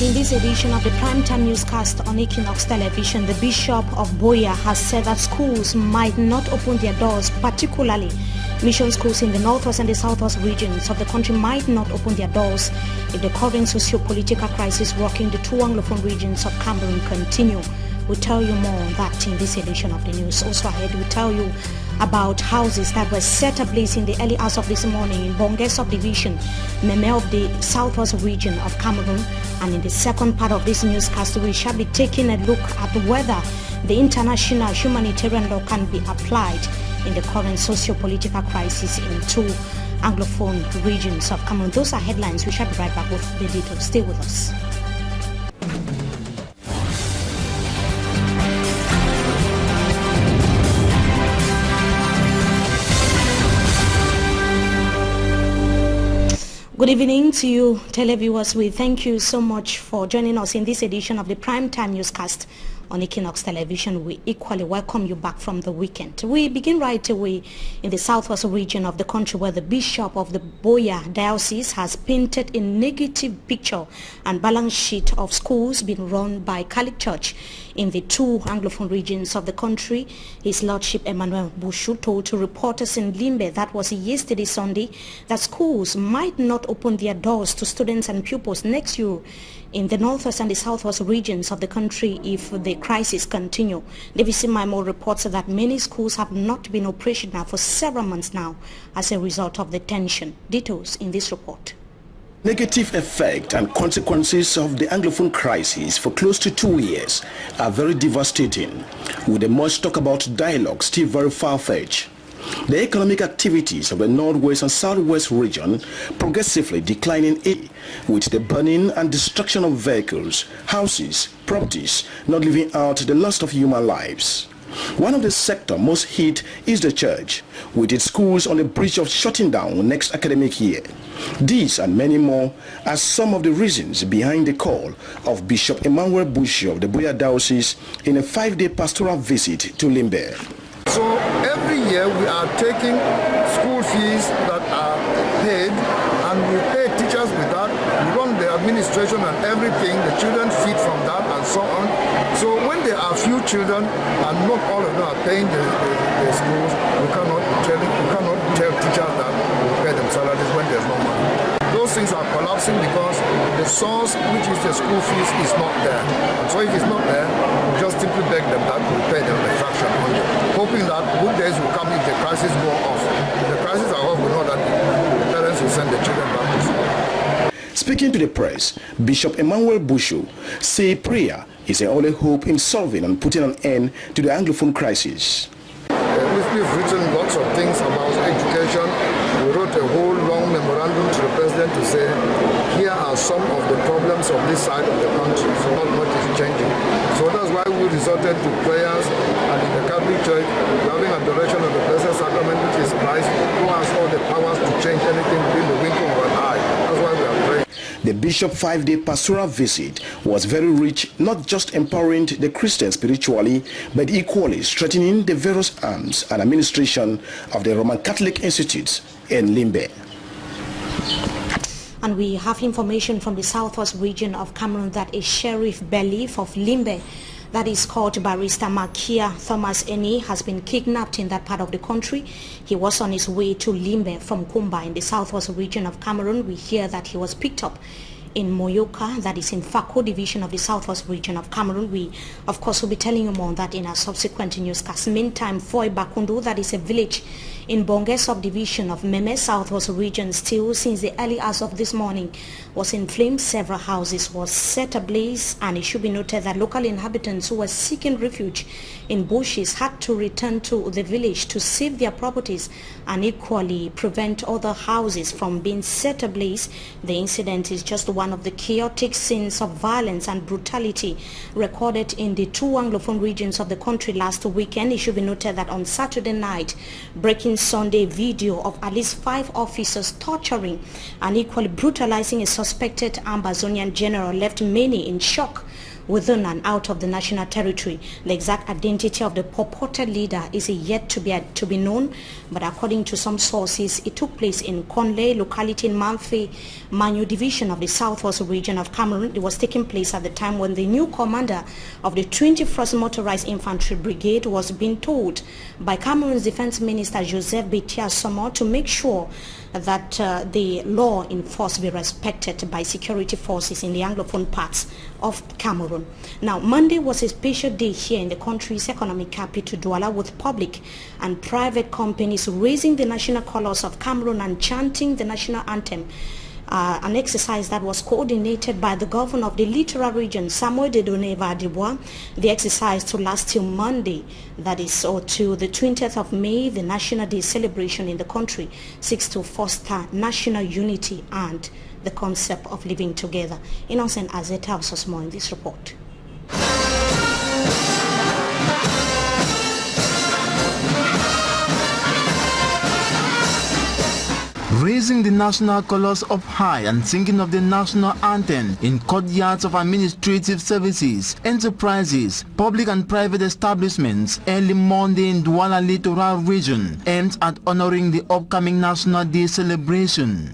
In this edition of the primetime newscast on Equinoxe television, the Bishop of Boya has said that schools might not open their doors, particularly mission schools in the northwest and the southwest regions of the country might not open their doors if the current socio-political crisis rocking the two Anglophone regions of Cameroon continue. We'll tell you more on that in this edition of the news. Also ahead, we'll tell you about houses that were set ablaze in the early hours of this morning in Bonge subdivision, Meme of the southwest region of Cameroon. And in the second part of this newscast, we shall be taking a look at whether the international humanitarian law can be applied in the current socio-political crisis in two Anglophone regions of Cameroon. Those are headlines. We shall be right back with the details. Stay with us. Good evening to you, televiewers. We thank you so much for joining us in this edition of the Primetime Newscast on Equinoxe Television. We equally welcome you back from the weekend. We begin right away in the southwest region of the country, where the Bishop of the Boya Diocese has painted a negative picture and balance sheet of schools being run by Catholic Church in the two Anglophone regions of the country. His Lordship Emmanuel Bushu told to reporters in Limbe, that was yesterday Sunday, that schools might not open their doors to students and pupils next year in the northwest and the southwest regions of the country if the crisis continue. David Maimo reports that many schools have not been operational for several months now as a result of the tension. Details in this report. Negative effect and consequences of the Anglophone crisis for close to 2 years are very devastating, with the much talk about dialogue still very far-fetched. The economic activities of the northwest and southwest region progressively declining, with the burning and destruction of vehicles, houses, properties, not leaving out the loss of human lives. One of the sectors most hit is the church, with its schools on the bridge of shutting down next academic year. These and many more are some of the reasons behind the call of Bishop Emmanuel Bushu of the Boya Diocese in a 5-day pastoral visit to Limbe. So every year we are taking school fees that are paid, and we pay teachers with that, we run the administration and everything, the children feed from that and so on. So when there are few children and not all of them are paying the schools, we cannot tell teachers that we pay them salaries when there's no money. Those things are collapsing because the source, which is the school fees, is not there. And so if it's not there, we just simply beg them that we pay them a fraction only, hoping that good days will come if the crisis go off. If the crisis are off, we know that the parents will send the children back to school. Speaking to the press, Bishop Emmanuel Bushu say prayer is the only hope in solving and putting an end to the Anglophone crisis. We've written lots of things about education. We wrote a whole long memorandum to the president to say, here are some of the problems of this side of the country, so not much is changing. So that's why we resorted to prayers, and in the Catholic Church, having adoration of the Blessed Sacrament, which is Christ, who has all the powers to change anything within the wink of an eye. That's why we are praying. The Bishop's 5-day pastoral visit was very rich, not just empowering the Christians spiritually, but equally strengthening the various arms and administration of the Roman Catholic institutes in Limbe. And we have information from the southwest region of Cameroon that a Sheriff Bailiff of Limbe, that is called Barrister Makia Thomas Eni, has been kidnapped in that part of the country. He was on his way to Limbe from Kumba in the southwest region of Cameroon. We hear that he was picked up in Moyoka, that is in Fako division of the southwest region of Cameroon. We, of course, will be telling you more on that in our subsequent newscast. Meantime, Foi Bakundu, that is a village in Bonge subdivision of Meme southwest region, still since the early hours of this morning was in flames. Several houses was set ablaze, and it should be noted that local inhabitants who were seeking refuge in bushes had to return to the village to save their properties and equally prevent other houses from being set ablaze. The incident is just one of the chaotic scenes of violence and brutality recorded in the two Anglophone regions of the country last weekend. It should be noted that on Saturday night, breaking Sunday video of at least 5 officers torturing and equally brutalizing a suspected Ambazonian general left many in shock within and out of the national territory. The exact identity of the purported leader is yet to be known, but according to some sources, it took place in Konle locality in Manfe, Manu division of the southwest region of Cameroon. It was taking place at the time when the new commander of the 21st Motorized Infantry Brigade was being told by Cameroon's Defense Minister Joseph Betia Somo to make sure that the law in force be respected by security forces in the Anglophone parts of Cameroon. Now, Monday was a special day here in the country's economic capital, Douala, with public and private companies raising the national colors of Cameroon and chanting the national anthem. An exercise that was coordinated by the governor of the littoral region, Samuel Dedoneva-Adebois. The exercise to last till Monday, that is, or to the 20th of May, the National Day celebration in the country seeks to foster national unity and the concept of living together. Innocent Azet tells us more in this report. Raising the national colors up high and singing of the national anthem in courtyards of administrative services, enterprises, public and private establishments early Monday in Douala Littoral region aimed at honoring the upcoming National Day celebration.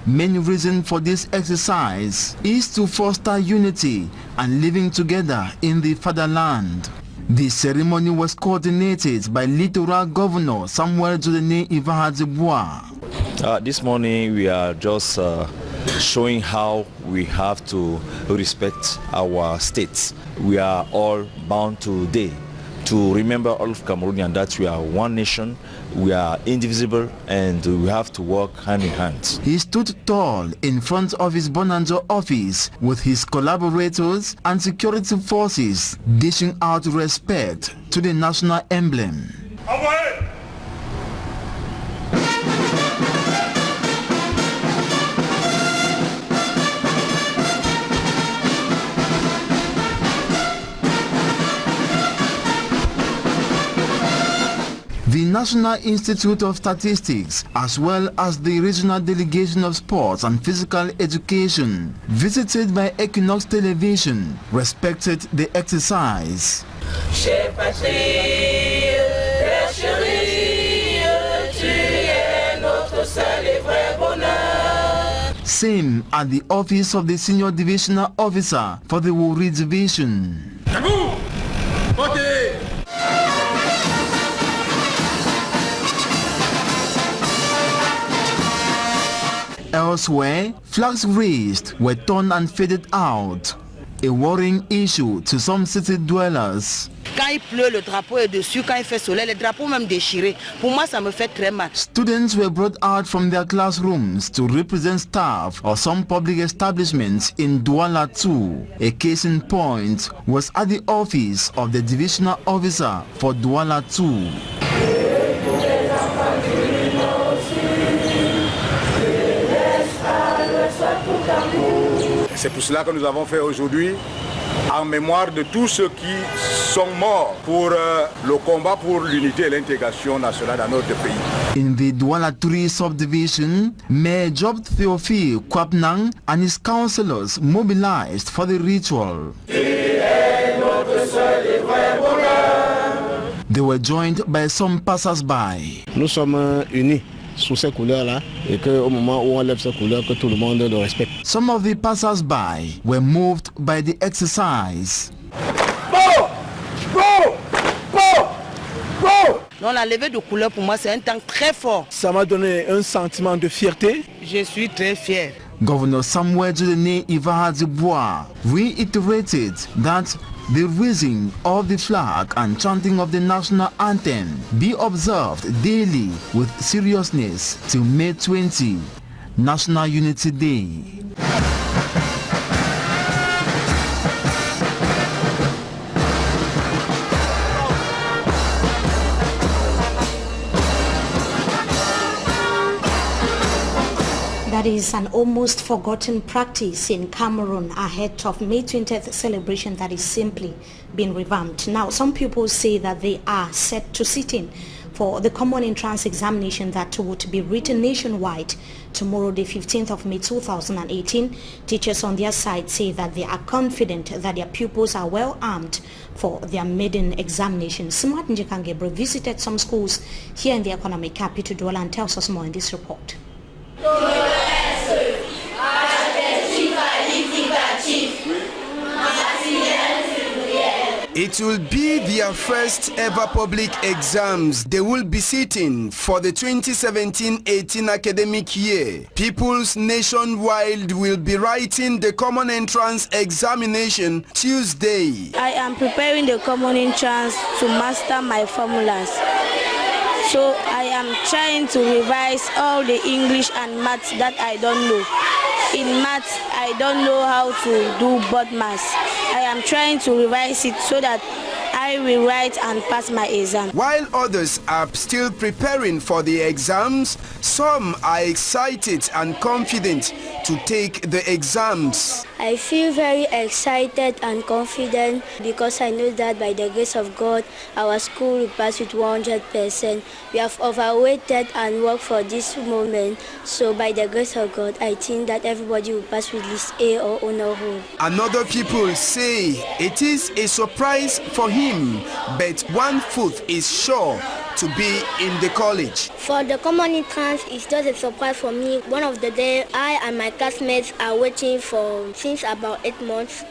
Main reason for this exercise is to foster unity and living together in the fatherland. The ceremony was coordinated by Littoral Governor Samuel Dedoneva-Adebois. This morning we are just showing how we have to respect our states. We are all bound today to remember all of Cameroonians that we are one nation, we are indivisible, and we have to work hand in hand. He stood tall in front of his Bonanza office with his collaborators and security forces, dishing out respect to the national emblem. The National Institute of Statistics, as well as the Regional Delegation of Sports and Physical Education, visited by Equinoxe Television, respected the exercise. Same at the office of the Senior Divisional Officer for the Wuri Division. Elsewhere, flags raised were torn and faded out, a worrying issue to some city dwellers. Quand il pleut, le drapeau est dessus. Quand il fait soleil, le drapeau même déchiré. Pour moi, ça me fait très mal. Students were brought out from their classrooms to represent staff or some public establishments in Douala too. A case in point was at the office of the divisional officer for Douala too. C'est pour cela que nous avons fait aujourd'hui, en mémoire de tous ceux qui sont morts pour le combat pour l'unité et l'intégration nationale dans notre pays. In the Douala 3 subdivision, Mayor Job Theophile Kwapnang and his councillors mobilized for the ritual. They were joined by some passers-by. Nous sommes unis sous ces couleurs-là et qu'au moment où on lève ces couleurs, que tout le monde le respecte. Some of the passers-by were moved by the exercise. Non, la levée de couleur pour moi c'est un temps très fort. Ça m'a donné un sentiment de fierté. Je suis très fier. Governor Samuel Dedoneva-Adebois reiterated that the raising of the flag and chanting of the national anthem be observed daily with seriousness till May 20, National Unity Day. That is an almost forgotten practice in Cameroon ahead of May 20th celebration that is simply being revamped. Now, some people say that they are set to sit in for the common entrance examination that would be written nationwide tomorrow, the 15th of May 2018. Teachers on their side say that they are confident that their pupils are well armed for their maiden examination. Smart Njekangebro visited some schools here in the economic capital Douala and tells us more in this report. It will be their first ever public exams they will be sitting for the 2017-18 academic year. Pupils nationwide will be writing the common entrance examination Tuesday. I am preparing the common entrance to master my formulas. So I am trying to revise all the English and maths that I don't know. In maths, I don't know how to do board maths. I am trying to revise it so that I will write and pass my exam. While others are still preparing for the exams, some are excited and confident to take the exams. I feel very excited and confident because I know that by the grace of God, our school will pass with 100%. We have overweighted and worked for this moment. So by the grace of God, I think that everybody will pass with list A or honor roll. Another people say it is a surprise for him, but 1 foot is sure to be in the college. For the common entrance, it's just a surprise for me. One of the day, I and my classmates are waiting for since about 8 months,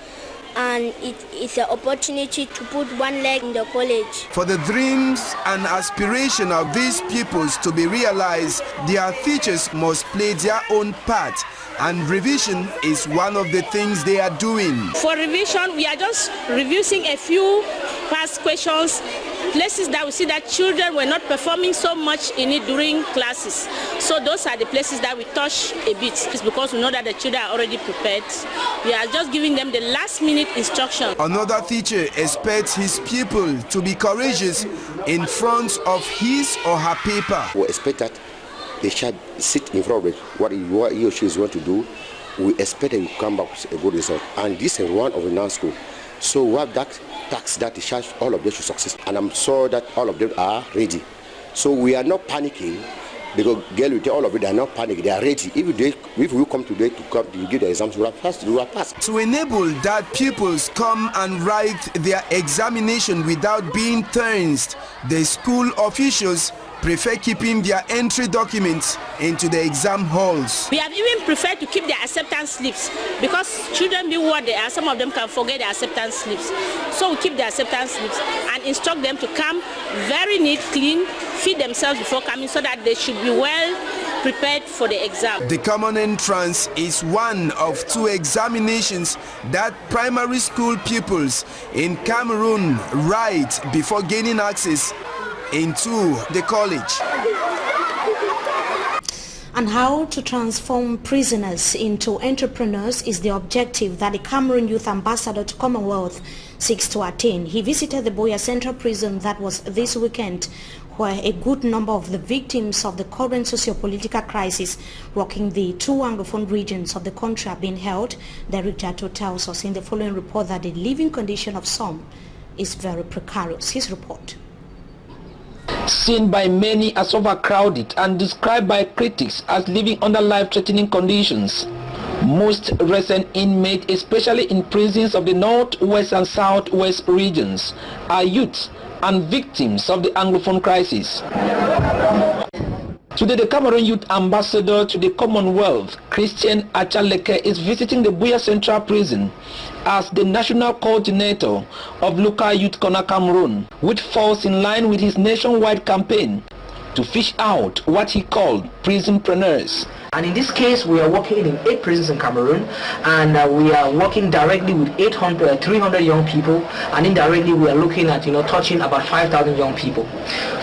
and it's an opportunity to put one leg in the college. For the dreams and aspiration of these pupils to be realized, their teachers must play their own part, and revision is one of the things they are doing. For revision, we are just reviewing a few past questions, places that we see that children were not performing so much in it during classes. So those are the places that we touch a bit. It's because we know that the children are already prepared. We are just giving them the last minute instruction. Another teacher expects his pupil to be courageous in front of his or her paper. We expect that they should sit in front of it, what he or she is going to do. We expect them to come back with a good result. And this is one of the non-school. So we have that tax that all of them should succeed. And I'm sure that all of them are ready. So we are not panicking, because girl will tell all of them they are not panicking, they are ready. If we come today to give the exams, we will pass. To enable that pupils come and write their examination without being tensed, the school officials prefer keeping their entry documents into the exam halls. We have even preferred to keep their acceptance slips because children being what they are, some of them can forget their acceptance slips. So we keep their acceptance slips and instruct them to come very neat, clean, feed themselves before coming so that they should be well prepared for the exam. The common entrance is one of 2 examinations that primary school pupils in Cameroon write before gaining access into the college. And how to transform prisoners into entrepreneurs is the objective that the Cameroon Youth Ambassador to Commonwealth seeks to attain. He visited the Boya Central Prison that was this weekend, where a good number of the victims of the current socio-political crisis rocking the 2 Anglophone regions of the country are being held. Derek Jato tells us in the following report that the living condition of some is very precarious. His report. Seen by many as overcrowded and described by critics as living under life-threatening conditions, most recent inmates, especially in prisons of the northwest and southwest regions, are youths and victims of the Anglophone crisis. Today, the Cameroon Youth Ambassador to the Commonwealth, Christian Achaleke, is visiting the Boya Central Prison as the national coordinator of Local Youth Corner Cameroon, which falls in line with his nationwide campaign to fish out what he called prisonpreneurs. And in this case, we are working in 8 prisons in Cameroon, and we are working directly with 300 young people, and indirectly we are looking at touching about 5,000 young people.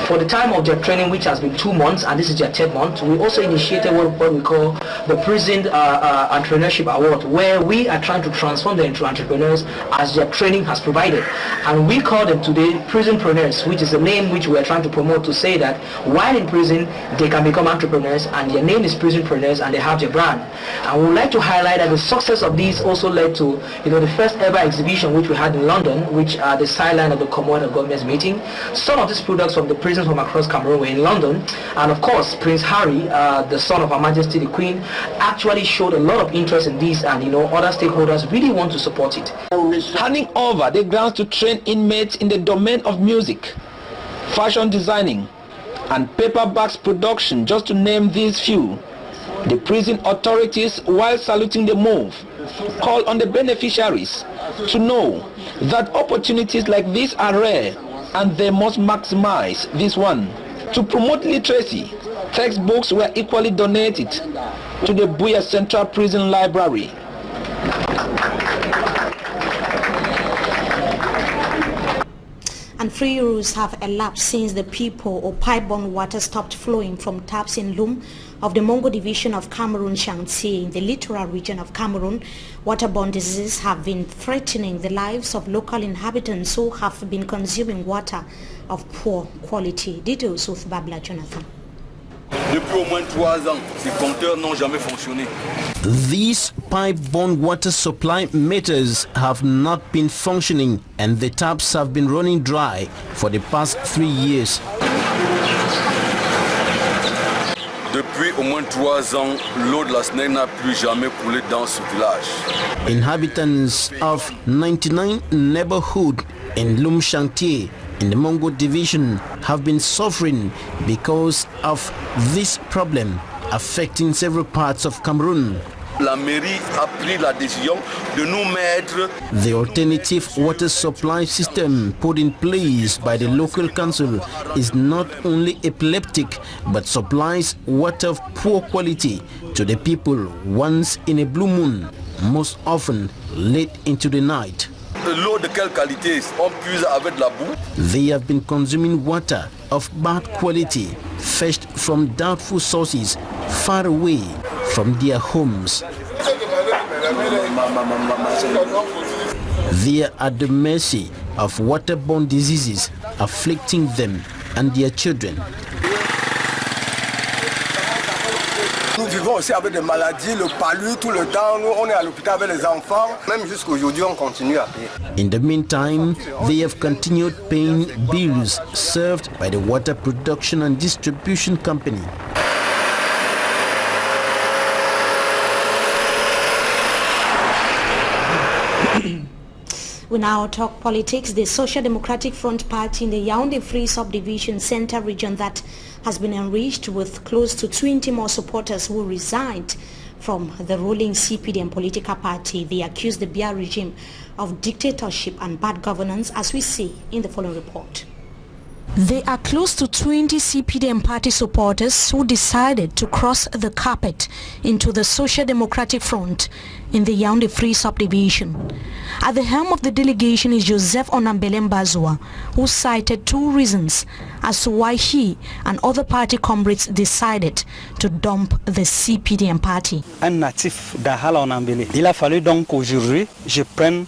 For the time of their training, which has been 2 months, and this is their 3rd month, we also initiated what we call the Prison Entrepreneurship Award, where we are trying to transform them into entrepreneurs as their training has provided. And we call them today prisonpreneurs, which is a name which we are trying to promote to say that while in prison, they can become entrepreneurs, and their name is prisonpreneurs. entrepreneurs, and they have their brand. And we would like to highlight that the success of these also led to, the first ever exhibition which we had in London, which are the sideline of the Commonwealth Government's meeting. Some of these products from the prisons from across Cameroon were in London, and of course Prince Harry, the son of Her Majesty the Queen, actually showed a lot of interest in this, and other stakeholders really want to support it. Handing over the grounds to train inmates in the domain of music, fashion designing, and paper bags production, just to name these few. The prison authorities, while saluting the move, call on the beneficiaries to know that opportunities like this are rare and they must maximize this one. To promote literacy, textbooks were equally donated to the Buea Central Prison Library. And 3 years have elapsed since the people or pipe-borne water stopped flowing from taps in Lum of the Mongo division of Cameroon Shanxi in the littoral region of Cameroon. Waterborne diseases have been threatening the lives of local inhabitants who have been consuming water of poor quality. Details with Babla Jonathan. Depuis au moins 3 ans, ces compteurs n'ont jamais fonctionné. These pipe-borne water supply meters have not been functioning and the taps have been running dry for the past 3 years. Depuis au moins 3 ans, l'eau de la Snake n'a plus jamais coulé dans ce village. Inhabitants of 99 neighborhood in Lum Shanxi in the Mongo division have been suffering because of this problem affecting several parts of Cameroon. La mairie a pris la décision de nous mettre. The alternative water supply system put in place by the local council is not only epileptic but supplies water of poor quality to the people once in a blue moon, most often late into the night. L'eau de quelle qualité? On puise avec de la boue. They have been consuming water of bad quality, fetched from doubtful sources, far away from their homes. They are at the mercy of waterborne diseases afflicting them and their children. Nous vivons aussi avec des maladies, le palu tout le temps. Nous, on est à l'hôpital avec les enfants. Même jusqu'aujourd'hui, on continue à payer. In the meantime, they have continued paying bills served by the water production and distribution company. We now talk politics. The Social Democratic Front Party in the Yaoundé Free Subdivision Center region that has been enriched with close to 20 more supporters who reside from the ruling CPDM political party. They accuse the Barr regime of dictatorship and bad governance, as we see in the following report. There are close to 20 CPDM party supporters who decided to cross the carpet into the Social Democratic Front in the Yaoundé Free Subdivision. At the helm of the delegation is Joseph Onambele Mbazua, who cited 2 reasons as to why he and other party comrades decided to dump the CPDM party. Un natif d'Ahala Onambele. Il a fallu donc qu'aujourd'hui je prenne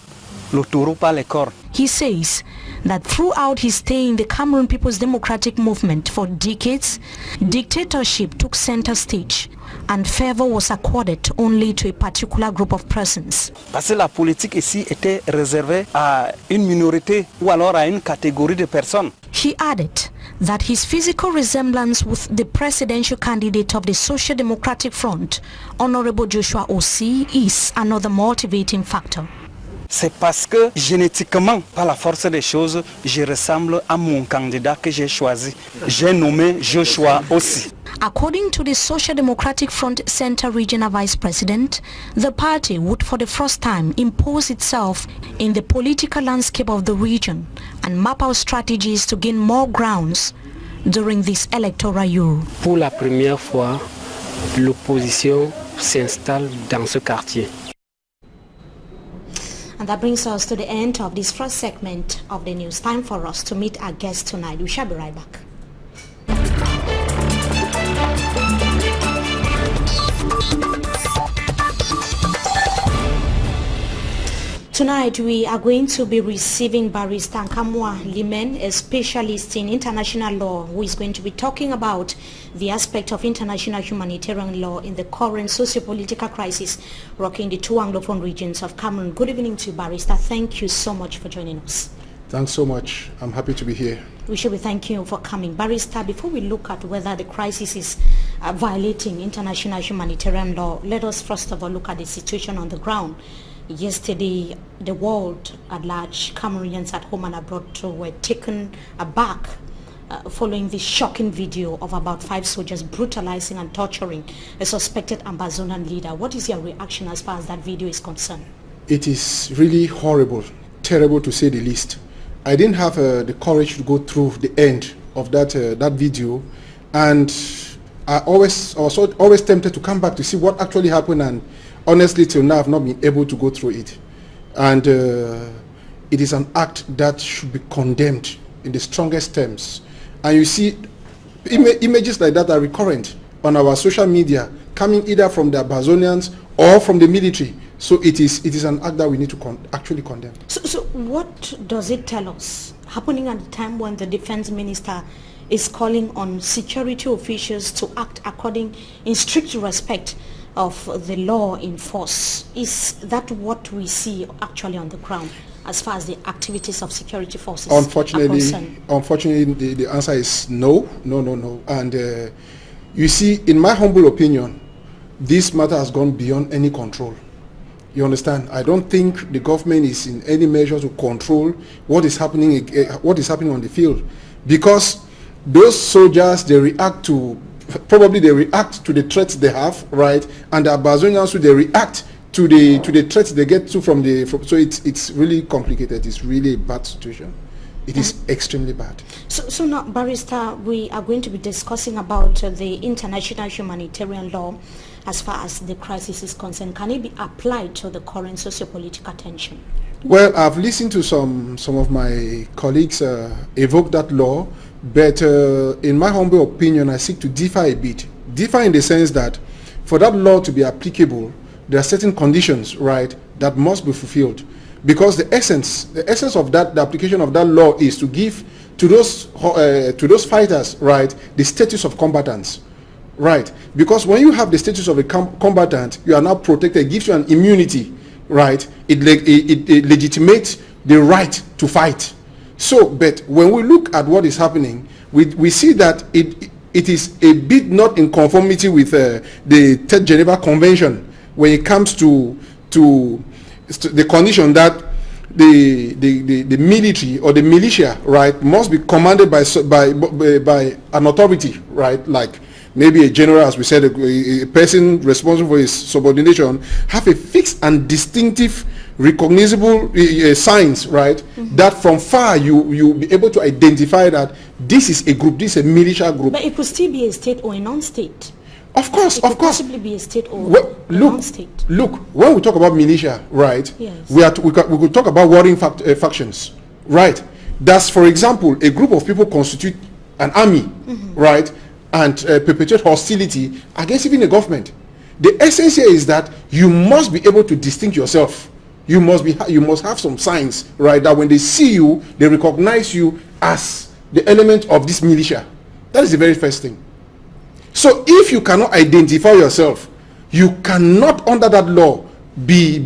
le taureau par les cornes. He says that throughout his stay in the Cameroon People's Democratic Movement for decades, dictatorship took center stage and favor was accorded only to a particular group of persons. Parce que la politique ici était réservée à une minorité ou alors à une catégorie de personnes. He added that his physical resemblance with the presidential candidate of the Social Democratic Front, Honorable Joshua Osei, is another motivating factor. C'est parce que génétiquement, par la force des choses, je ressemble à mon candidat que j'ai choisi. J'ai nommé Joshua Osei. According to the Social Democratic Front Center Regional Vice President, the party would for the first time impose itself in the political landscape of the region and map out strategies to gain more grounds during this electoral year. Pour la première fois, l'opposition s'installe dans ce quartier. And that brings us to the end of this first segment of the news. Time for us to meet our guest tonight. We shall be right back. Tonight we are going to be receiving Barrister NKAMWAH LIMEN, a specialist in international law, who is going to be talking about the aspect of international humanitarian law in the current socio-political crisis rocking the two Anglophone regions of Cameroon. Good evening to you, Barrister. Thank you so much for joining us. Thanks so much. I'm happy to be here. We should be thanking you for coming. Barrister, before we look at whether the crisis is violating international humanitarian law, let us first of all look at the situation on the ground. Yesterday, the world at large, Cameroonians at home and abroad were taken aback following the shocking video of about 5 soldiers brutalizing and torturing a suspected Ambazonan leader. What is your reaction as far as that video is concerned? It is really horrible, terrible to say the least. I didn't have the courage to go through the end of that video, and I was always tempted to come back to see what actually happened, and honestly till now I've not been able to go through it. And it is an act that should be condemned in the strongest terms. And you see images like that are recurrent on our social media, coming either from the Ambazonians or from the military. So it is an act that we need to actually condemn. So what does it tell us, happening at the time when the defense minister is calling on security officials to act in strict respect of the law in force? Is that what we see actually on the ground as far as the activities of security forces are concerned? Unfortunately, the answer is no. And you see, in my humble opinion, this matter has gone beyond any control. You understand? I don't think the government is in any measure to control what is happening on the field, because those soldiers, they react to the threats they have, right? And the Ambazonians, they react to the threats they get so it's really complicated. It's really a bad situation. It is extremely bad. So now, Barrister, we are going to be discussing about the international humanitarian law as far as the crisis is concerned. Can it be applied to the current socio-political tension? Well, I've listened to some of my colleagues evoke that law, but in my humble opinion, I seek to differ a bit. Differ in the sense that for that law to be applicable, there are certain conditions, right, that must be fulfilled. Because the essence of the application of that law is to give to those fighters, right, the status of combatants, right? Because when you have the status of a combatant, you are now protected. It gives you an immunity, right? It legitimates the right to fight. So, but when we look at what is happening, we see that it is a bit not in conformity with the Third Geneva Convention when it comes to the condition that the military or the militia, right, must be commanded by an authority, right, like maybe a general, as we said, a person responsible for his subordination, have a fixed and distinctive recognizable signs, right, that from far you'll be able to identify that this is a group, this is a militia group. But it could still be a state or a non-state. Of course. Possibly be a state or a non-state. Look, when we talk about militia, right, yes, we could talk about warring factions, right? That's, for example, a group of people constitute an army, right, and perpetuate hostility against even the government. The essence here is that you must be able to distinguish yourself. You must have some signs, right, that when they see you, they recognize you as the element of this militia. That is the very first thing. So if you cannot identify yourself, you cannot, under that law, be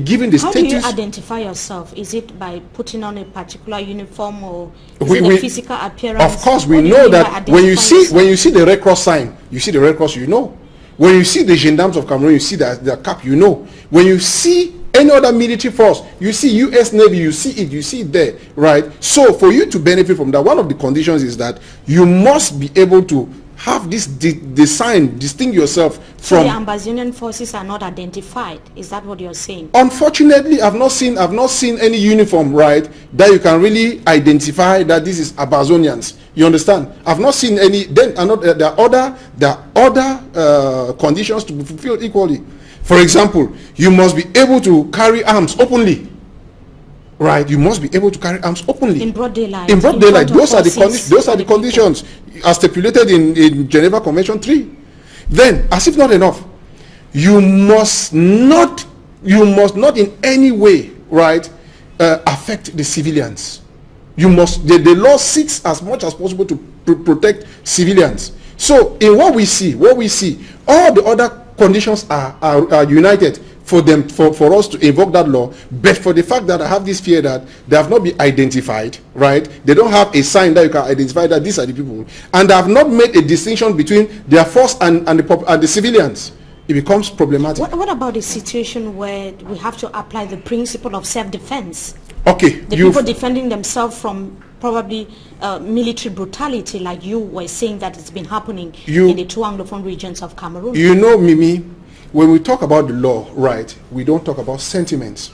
given the status. How do you identify yourself? Is it by putting on a particular uniform, or is it a physical appearance? Of course, we know that when you see the Red Cross sign, you see the Red Cross, you know. When you see the gendarmes of Cameroon, you see their cap, you know. When you see any other military force, you see US Navy, you see it there, right? So for you to benefit from that, one of the conditions is that you must be able to have this design, distinguish yourself from. So the Ambazonian forces are not identified. Is that what you're saying? Unfortunately, I've not seen any uniform, right, that you can really identify that this is Ambazonians. You understand? I've not seen any. Then there are other conditions to be fulfilled equally. For example, you must be able to carry arms openly. Right, you must be able to carry arms openly. In broad daylight. In broad daylight. Those are the conditions as stipulated in Geneva Convention 3. Then, as if not enough, you must not in any way right, affect the civilians. You must, the law seeks as much as possible to protect civilians. So in what we see, all the other conditions are united for them, for us to invoke that law. But for the fact that I have this fear that they have not been identified, right? They don't have a sign that you can identify that these are the people, and they have not made a distinction between their force and the civilians. It becomes problematic. What about the situation where we have to apply the principle of self-defense? Okay. The people defending themselves from probably military brutality, like you were saying that it's been happening in the two Anglophone regions of Cameroon. You know, Mimi, when we talk about the law, right, we don't talk about sentiments.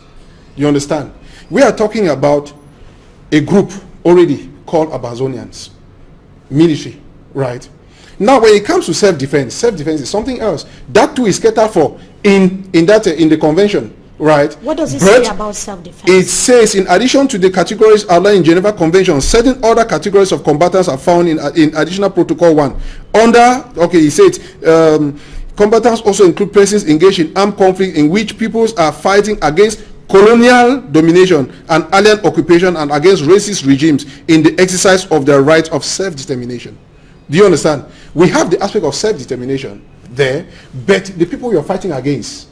You understand? We are talking about a group already called Amazonians, military, right? Now, when it comes to self-defense is something else. That too is catered for in the convention, right? What does it say about self-defense? It says, in addition to the categories outlined in Geneva Convention, certain other categories of combatants are found in additional Protocol 1. It says, combatants also include persons engaged in armed conflict in which peoples are fighting against colonial domination and alien occupation and against racist regimes in the exercise of their right of self-determination. Do you understand? We have the aspect of self-determination there, but the people we are fighting against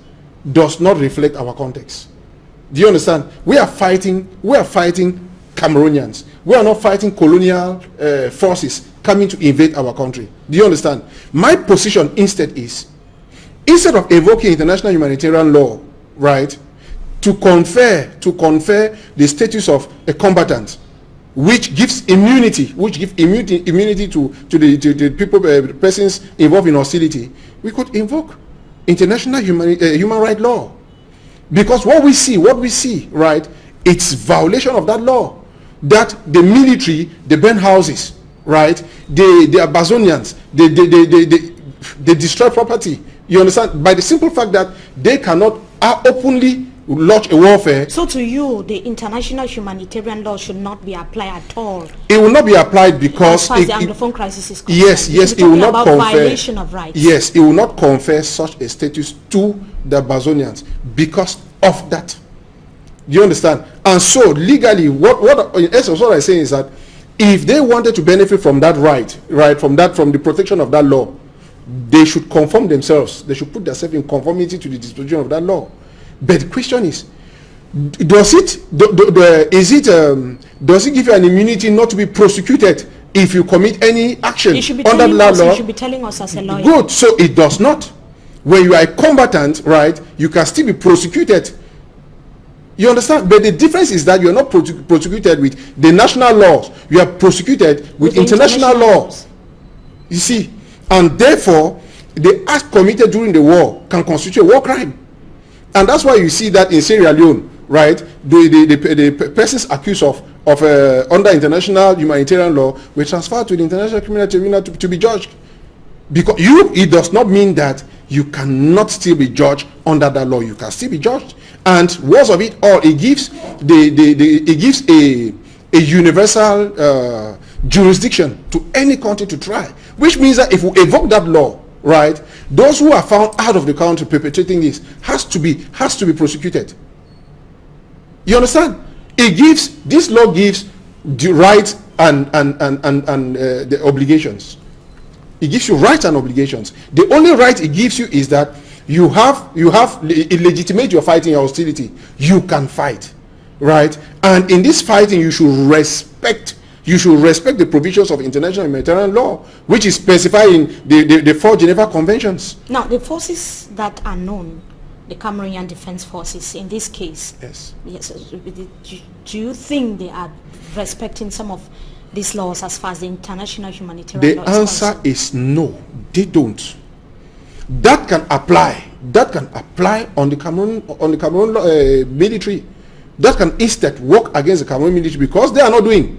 does not reflect our context. Do you understand? We are fighting Cameroonians. We are not fighting colonial forces coming to invade our country. Do you understand? My position instead is, instead of evoking international humanitarian law, right, to confer the status of a combatant, which gives immunity to the people, persons involved in hostility, we could invoke international human rights law. Because what we see, right, it's violation of that law. That the military, they burn houses, right? They are Amazonians. They destroy property. You understand? By the simple fact that they cannot openly launch a warfare. So to you, the international humanitarian law should not be applied at all. It will not be applied because as far as the Anglophone crisis is concerned. Yes, it will not confer violation of rights. Yes, it will not confer such a status to the Amazonians because of that. Do you understand? And so legally, what in essence what I'm saying is that if they wanted to benefit from that right, from the protection of that law, they should conform themselves. They should put themselves in conformity to the disposition of that law. But the question is, does it give you an immunity not to be prosecuted if you commit any action under that law? You should be telling us as a lawyer. Good. So it does not. When you are a combatant, right, you can still be prosecuted. You understand? But the difference is that you are not prosecuted with the national laws. You are prosecuted with international laws. You see? And therefore, the act committed during the war can constitute a war crime. And that's why you see that in Sierra Leone, right, the persons accused of under international humanitarian law were transferred to the International Criminal Tribunal to be judged. Because it does not mean that you cannot still be judged under that law. You can still be judged. And worst of it all, it gives a universal jurisdiction to any country to try. Which means that if we evoke that law, right, those who are found out of the country perpetrating this has to be prosecuted. You understand? This law gives the rights and the obligations. It gives you rights and obligations. The only right it gives you is that you have it legitimate your fighting, your hostility. You can fight, right? And in this fighting, you should respect the provisions of international humanitarian law, which is specified in the 4 Geneva Conventions. Now, the forces that are known, the Cameroonian Defense Forces, in this case, yes, do you think they are respecting some of these laws as far as the international humanitarian law is concerned? The answer is no, they don't. That can apply on the Cameroon military. That can instead work against the Cameroon military because they are not doing.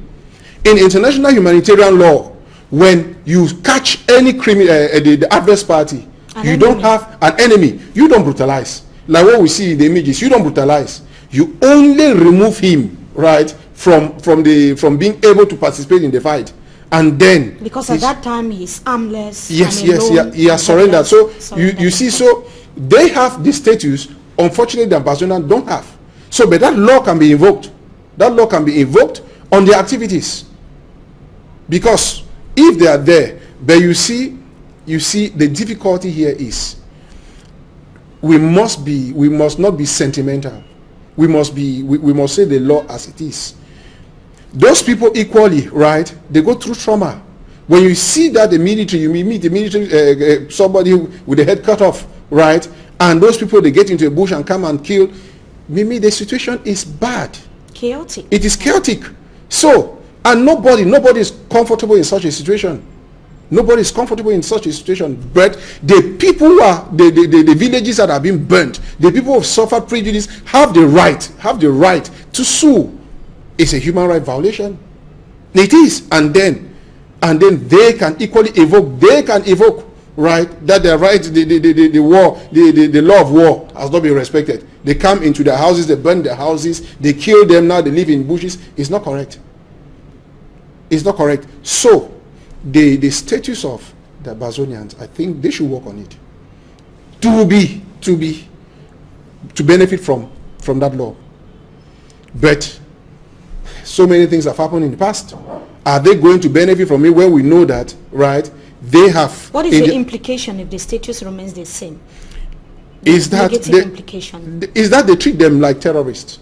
In international humanitarian law, when you catch any criminal, the adverse party, you don't have an enemy. You don't brutalize. Like what we see in the images, you don't brutalize. You only remove him, right, from being able to participate in the fight. And then because at that time he's armless. Yes, he has surrendered. So you see, so they have the status. Unfortunately, the Ambassador don't have. So, but that law can be invoked. That law can be invoked on the activities. Because if they are there, but you see the difficulty here is we must not be sentimental. We must say the law as it is. Those people equally, right? They go through trauma. When you see that the military, you meet the military, somebody with the head cut off, right? And those people, they get into a bush and come and kill. Mimi, the situation is bad. Chaotic. It is chaotic. So, and nobody is comfortable in such a situation. Nobody is comfortable in such a situation. But the people who are the villages that have been burnt, the people who have suffered prejudice have the right to sue. It's a human right violation. It is. And then they can equally evoke, right, that the right, the law of war has not been respected. They come into their houses, they burn their houses, they kill them, now they live in bushes. It's not correct. It's not correct. So the status of the Bazonians, I think they should work on it to benefit from that law. But so many things have happened in the past. Are they going to benefit from it where we know that, right, they have... What is the implication if the status remains the same? Is that they treat them like terrorists.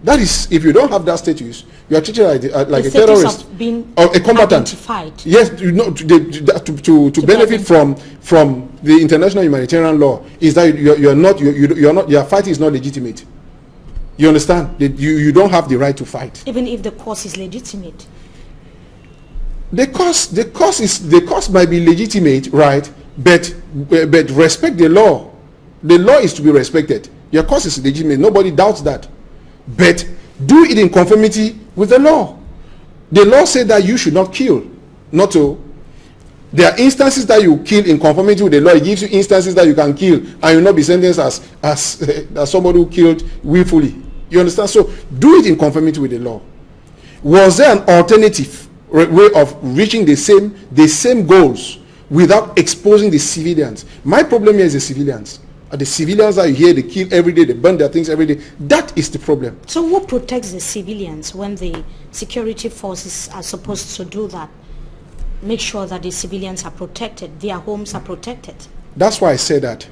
That is, if you don't have that status, you are treated like a terrorist of being or a combatant. Identified. Yes, you know, to benefit from the international humanitarian law is that your fight is not legitimate. You understand? You don't have the right to fight. Even if the cause is legitimate. The cause might be legitimate, right? But respect the law. The law is to be respected. Your cause is legitimate. Nobody doubts that. But do it in conformity with the law. The law said that you should not kill. Not to. There are instances that you kill in conformity with the law. It gives you instances that you can kill and you will not be sentenced as somebody who killed willfully. You understand? So do it in conformity with the law. Was there an alternative way of reaching the same goals without exposing the civilians? My problem here is the civilians. The civilians that you hear, they kill every day, they burn their things every day. That is the problem. So who protects the civilians when the security forces are supposed to do that? Make sure that the civilians are protected, their homes are protected. That's why I say that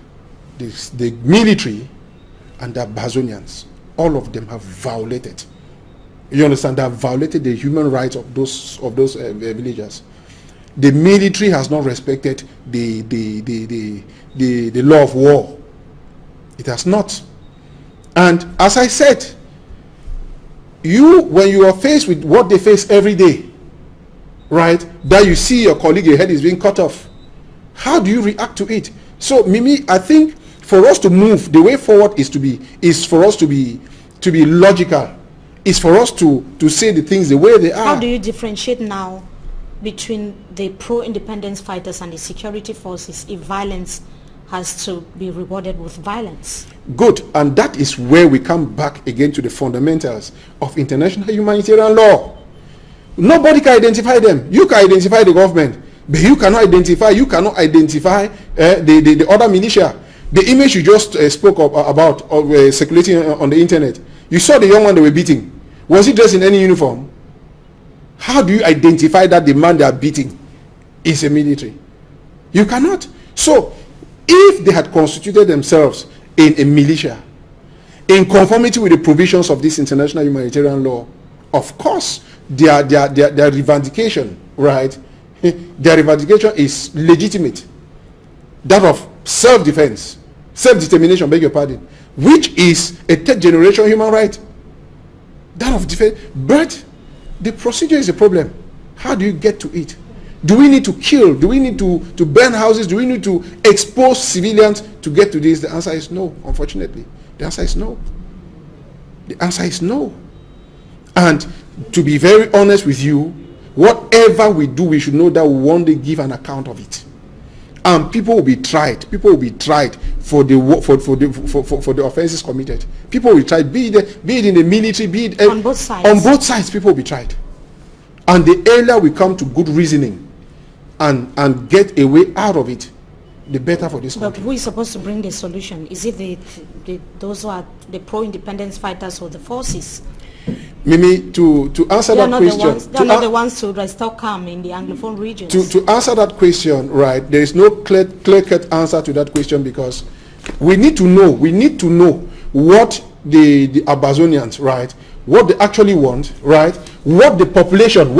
the military and the Bazonians, all of them have violated. You understand? They have violated the human rights of those villagers. The military has not respected the law of war. It has not. And as I said, when you are faced with what they face every day, right, that you see your colleague, your head is being cut off, how do you react to it? So Mimi, I think for us to move, the way forward is for us to be logical. Is for us to say the things the way they are. How do you differentiate now between the pro-independence fighters and the security forces if violence has to be rewarded with violence? Good. And that is where we come back again to the fundamentals of international humanitarian law. Nobody can identify them. You can identify the government, but you cannot identify the other militia. The image you just spoke about circulating on the internet, you saw the young one they were beating. Was he dressed in any uniform? How do you identify that the man they are beating is a military? You cannot. So, if they had constituted themselves in a militia, in conformity with the provisions of this international humanitarian law, of course, their revendication, right? Their revendication is legitimate. That of self-defense, self-determination, beg your pardon, which is a third generation human right. That of defense. But the procedure is a problem. How do you get to it? Do we need to kill? Do we need to burn houses? Do we need to expose civilians to get to this? The answer is no, unfortunately. The answer is no. The answer is no. And to be very honest with you, whatever we do, we should know that we one day give an account of it. And people will be tried. People will be tried for the offenses committed. People will try, be it in the military, be it on both sides. On both sides, people will be tried. And the earlier we come to good reasoning and get a way out of it, the better for this country. But who is supposed to bring the solution? Is it those who are the pro-independence fighters or the forces? Mimi, to answer that question, they are not the ones to restore calm in the Anglophone regions. To answer that question, right, there is no clear-cut answer to that question, because we need to know what the Ambazonians, right, what they actually want, right, what the population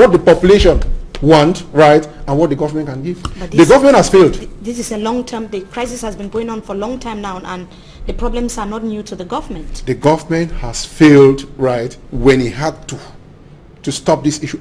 want, right, and what the government can give. The government has failed. This is a long-term, the crisis has been going on for a long time now, and the problems are not new to the government. The government has failed, right, when it had to stop this issue.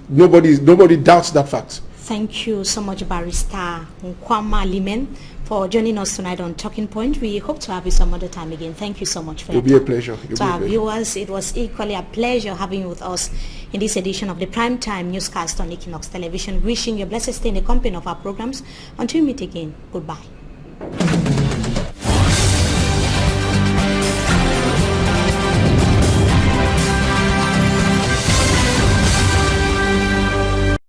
Nobody doubts that fact. Thank you so much, Barrister NKAMWAH LIMEN, for joining us tonight on Talking Point. We hope to have you some other time again. Thank you so much for your time. It'll be a pleasure. To our viewers, it was equally a pleasure having you with us in this edition of the Primetime Newscast on Equinoxe Television. Wishing you a blessed stay in the company of our programs. Until we meet again, goodbye.